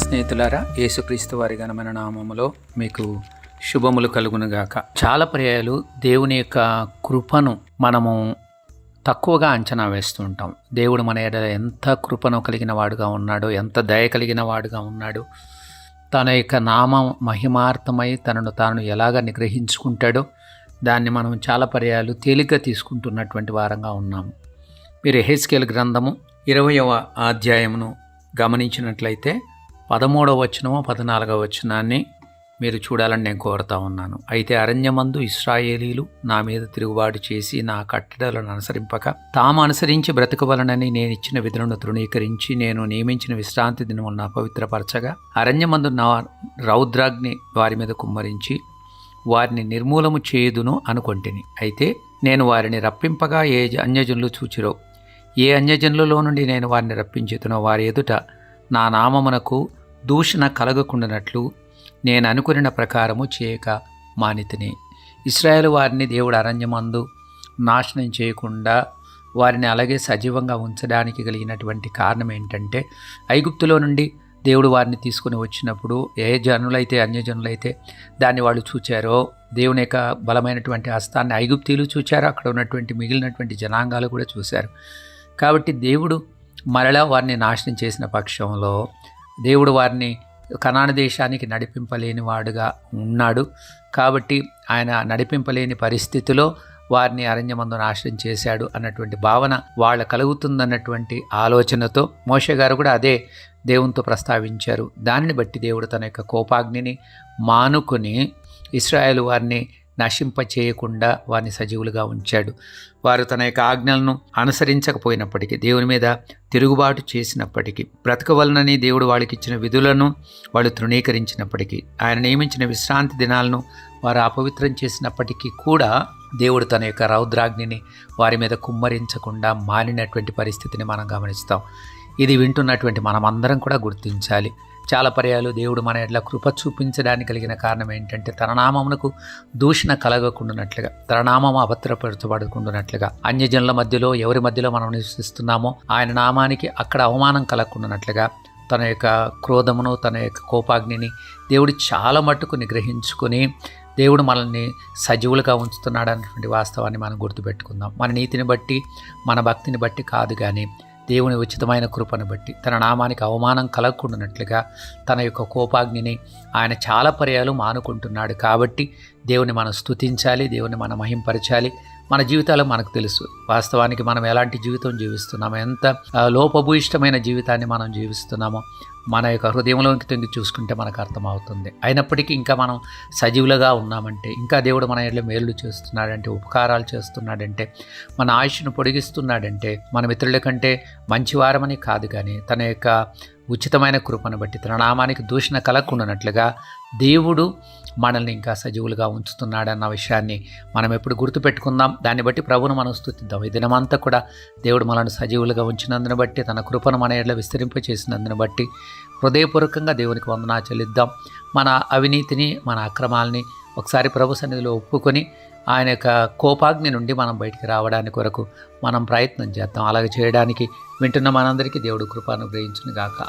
స్నేహితులారా, యేసుక్రీస్తు వారి ఘనమైన నామములో మీకు శుభములు కలుగునుగాక. చాలా పర్యాయాలు దేవుని యొక్క కృపను మనము తక్కువగా అంచనా వేస్తూ ఉంటాం. దేవుడు మన ఎడల ఎంత కృపను కలిగిన వాడుగా ఉన్నాడో, ఎంత దయ కలిగిన వాడుగా ఉన్నాడో, తన యొక్క నామం మహిమార్థమై తనను తాను ఎలాగ నిగ్రహించుకుంటాడో దాన్ని మనం చాలా పర్యాయాలు తేలిగ్గా తీసుకుంటున్నటువంటి వారంగా ఉన్నాము. మీరు యెహెజ్కేలు గ్రంథము 20వ అధ్యాయమును గమనించినట్లయితే 13వ వచనము 14వ వచనాన్ని మీరు చూడాలని నేను కోరుతా ఉన్నాను. అయితే అరణ్యమందు ఇశ్రాయేలీలు నా మీద తిరుగుబాటు చేసి నా కట్టడలను అనుసరింపక తాము అనుసరించి బ్రతకవలనని నేను ఇచ్చిన విధులను తృణీకరించి నేను నియమించిన విశ్రాంతి దినములను అపవిత్రపరచగా అరణ్యమందు నా రౌద్రాగ్ని వారి మీద కుమ్మరించి వారిని నిర్మూలము చేయుదును అనుకొంటిని. అయితే నేను వారిని రప్పింపగా ఏ అన్యజనులు చూచిరో, ఏ అన్యజనులలో నుండి నేను వారిని రప్పించుతునో వారి ఎదుట నా నామమునకు దూషణ కలగకుండానట్లు నేను అనుకున్న ప్రకారము చేయక మానితిని. ఇశ్రాయేలు వారిని దేవుడు అరణ్యమందు నాశనం చేయకుండా వారిని అలాగే సజీవంగా ఉంచడానికి కలిగినటువంటి కారణం ఏంటంటే, ఐగుప్తులో నుండి దేవుడు వారిని తీసుకుని వచ్చినప్పుడు ఏ జనులైతే అన్యజనులైతే దాన్ని వాళ్ళు చూచారో, దేవుని యొక్క బలమైనటువంటి హస్తాన్ని ఐగుప్తీయులు చూచారు, అక్కడ ఉన్నటువంటి మిగిలినటువంటి జనాంగాలు కూడా చూశారు. కాబట్టి దేవుడు మరలా వారిని నాశనం చేసిన పక్షంలో దేవుడు వారిని కనాను దేశానికి నడిపింపలేని వాడుగా ఉన్నాడు. కాబట్టి ఆయన నడిపింపలేని పరిస్థితిలో వారిని అరణ్యమందు నాశనం చేశాడు అన్నటువంటి భావన వాళ్ళ కలుగుతుందన్నటువంటి ఆలోచనతో మోషే గారు కూడా అదే దేవునితో ప్రస్తావించారు. దానిని బట్టి దేవుడు తన యొక్క కోపాగ్నిని మానుకొని ఇశ్రాయేలు వారిని నశింపచేయకుండా వారిని సజీవులుగా ఉంచాడు. వారు తన యొక్క ఆజ్ఞలను అనుసరించకపోయినప్పటికీ, దేవుని మీద తిరుగుబాటు చేసినప్పటికీ, బ్రతకవలనని దేవుడు వాళ్ళకి ఇచ్చిన విధులను వాళ్ళు తృణీకరించినప్పటికీ, ఆయన నియమించిన విశ్రాంతి దినాలను వారు అపవిత్రం చేసినప్పటికీ కూడా దేవుడు తన యొక్క రౌద్రాగ్నిని వారి మీద కుమ్మరించకుండా మానినటువంటి పరిస్థితిని మనం గమనిస్తాం. ఇది వింటున్నటువంటి మనమందరం కూడా గుర్తించాలి. చాలా పర్యాలు దేవుడు మన ఎట్లా కృప చూపించడానికి కలిగిన కారణం ఏంటంటే, తన నామమునకు దూషణ కలగకుండానట్లుగా, తన నామము అభద్రపరచబడకుండానట్లుగా, అన్యజనుల మధ్యలో ఎవరి మధ్యలో మనం నివసిస్తున్నామో ఆయన నామానికి అక్కడ అవమానం కలగకుండానట్లుగా తన యొక్క క్రోధమును, తన యొక్క కోపాగ్నిని దేవుడు చాలా మట్టుకు నిగ్రహించుకొని దేవుడు మనల్ని సజీవులుగా ఉంచుతున్నాడు అన్నటువంటి వాస్తవాన్ని మనం గుర్తుపెట్టుకుందాం. మన నీతిని బట్టి, మన భక్తిని బట్టి కాదు, కానీ దేవుని ఉచితమైన కృపను బట్టి తన నామానికి అవమానం కలగకుండానట్లుగా తన యొక్క కోపాగ్నిని ఆయన చాలా పర్యాలు మానుకుంటున్నాడు. కాబట్టి దేవుని మనం స్తుతించాలి, దేవుని మనం మహింపరచాలి. మన జీవితాలు మనకు తెలుసు. వాస్తవానికి మనం ఎలాంటి జీవితం జీవిస్తున్నామో, ఎంత లోపభూయిష్టమైన జీవితాన్ని మనం జీవిస్తున్నామో మన యొక్క హృదయంలోకి తొంగి చూసుకుంటే మనకు అర్థమవుతుంది. అయినప్పటికీ ఇంకా మనం సజీవులుగా ఉన్నామంటే, ఇంకా దేవుడు మన ఇళ్ళ మేలు చేస్తున్నాడంటే, ఉపకారాలు చేస్తున్నాడంటే, మన ఆయుష్ను పొడిగిస్తున్నాడంటే, మన మిత్రుల కంటే మంచివారమని కాదు, కానీ తన యొక్క ఉచితమైన కృపను బట్టి తన నామానికి దూషణ కలగకుండానట్లుగా దేవుడు మనల్ని ఇంకా సజీవులుగా ఉంచుతున్నాడన్న విషయాన్ని మనం ఎప్పుడు గుర్తుపెట్టుకుందాం. దాన్ని బట్టి ప్రభువును మనం స్తుతిద్దాం. ఈ దినమంతా కూడా దేవుడు మనల్ని సజీవులుగా ఉంచినందును బట్టి, తన కృపను మన ఎడల విస్తరింపచేసినందును బట్టి హృదయపూర్వకంగా దేవునికి వందనాలు చెల్లిద్దాం. మన అవినీతిని, మన అక్రమాలని ఒకసారి ప్రభు సన్నిధిలో ఒప్పుకొని ఆయన యొక్క కోపాగ్ని నుండి మనం బయటికి రావడానికి కొరకు మనం ప్రయత్నం చేద్దాం. అలాగే చేయడానికి వింటున్న మనందరికీ దేవుడు కృప అనుగ్రహించును గాక.